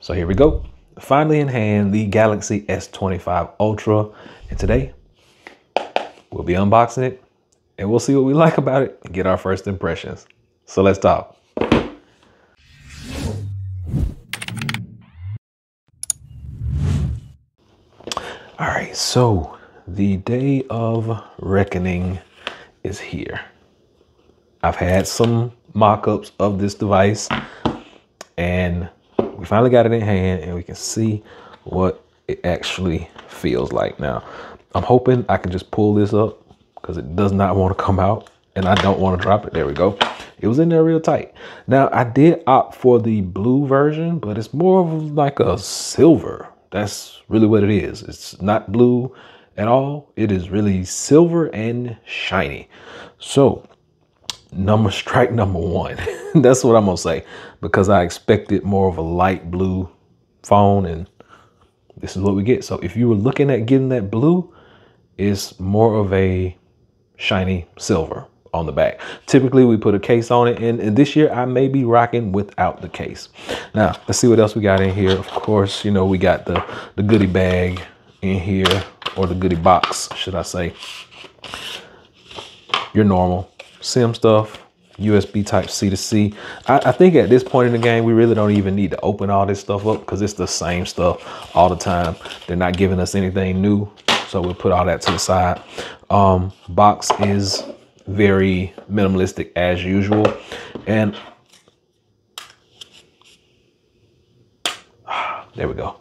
So here we go. Finally in hand, the Galaxy S25 Ultra. And today we'll be unboxing it and we'll see what we like about it and get our first impressions. So let's talk. All right, so the day of reckoning is here. I've had some mock-ups of this device and we finally got it in hand and we can see what it actually feels like. Now, I'm hoping I can just pull this up because it does not want to come out and I don't want to drop it. There we go. It was in there real tight. Now, I did opt for the blue version, but it's more of like a silver. That's really what it is. It's not blue at all. It is really silver and shiny. So strike number one. That's what I'm gonna say, because I expected more of a light blue phone and this is what we get. So if you were looking at getting that blue, it's more of a shiny silver on the back. Typically we put a case on it, and this year I may be rocking without the case. Now let's see what else we got in here. Of course, you know, we got the goodie bag in here, or the goodie box, should I say. Your normal SIM stuff, USB type C to C. I think at this point in the game, we really don't even need to open all this stuff up because it's the same stuff all the time. They're not giving us anything new. So we'll put all that to the side. Box is very minimalistic as usual. And there we go.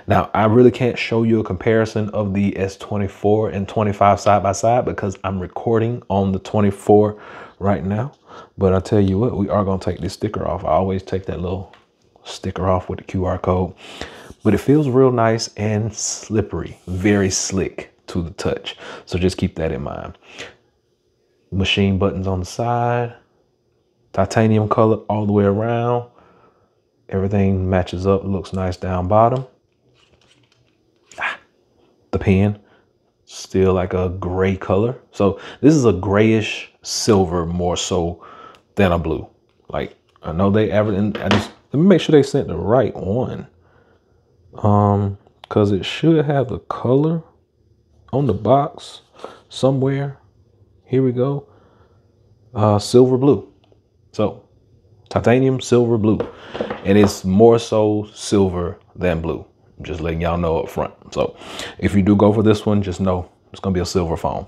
Now, I really can't show you a comparison of the S24 and 25 side by side because I'm recording on the 24 right now. But I'll tell you what, we are going to take this sticker off. I always take that little sticker off with the QR code. But it feels real nice and slippery, very slick to the touch. So just keep that in mind. Machine buttons on the side, titanium color all the way around. Everything matches up, looks nice down bottom. The pen, still like a gray color. So this is a grayish silver more so than a blue. Like, I know they average, and let me make sure they sent the right one. Because it should have the color on the box somewhere. Here we go. Silver blue. So titanium silver blue, and it's more so silver than blue. I'm just letting y'all know up front. So if you do go for this one, just know it's gonna be a silver phone.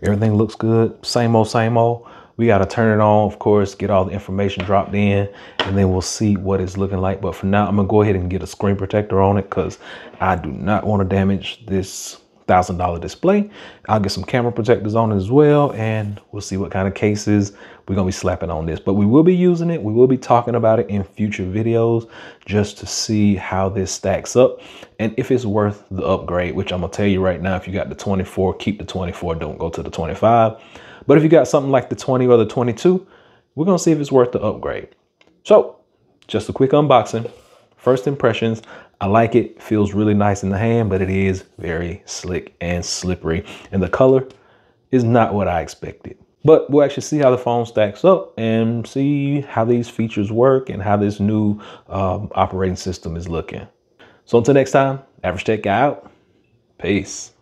Everything looks good. Same old, same old. We got to turn it on, of course, get all the information dropped in, and then we'll see what it's looking like. But for now, I'm gonna go ahead and get a screen protector on it because I do not want to damage this $1,000 display. I'll get some camera protectors on it as well, and we'll see what kind of cases we're gonna be slapping on this. But we will be using it. We will be talking about it in future videos just to see how this stacks up and if it's worth the upgrade, which I'm gonna tell you right now, if you got the 24, keep the 24, don't go to the 25. But if you got something like the 20 or the 22, we're gonna see if it's worth the upgrade. So just a quick unboxing. First impressions, I like it. Feels really nice in the hand, but it is very slick and slippery. And the color is not what I expected. But we'll actually see how the phone stacks up and see how these features work and how this new operating system is looking. So until next time, Average Tech Guy out. Peace.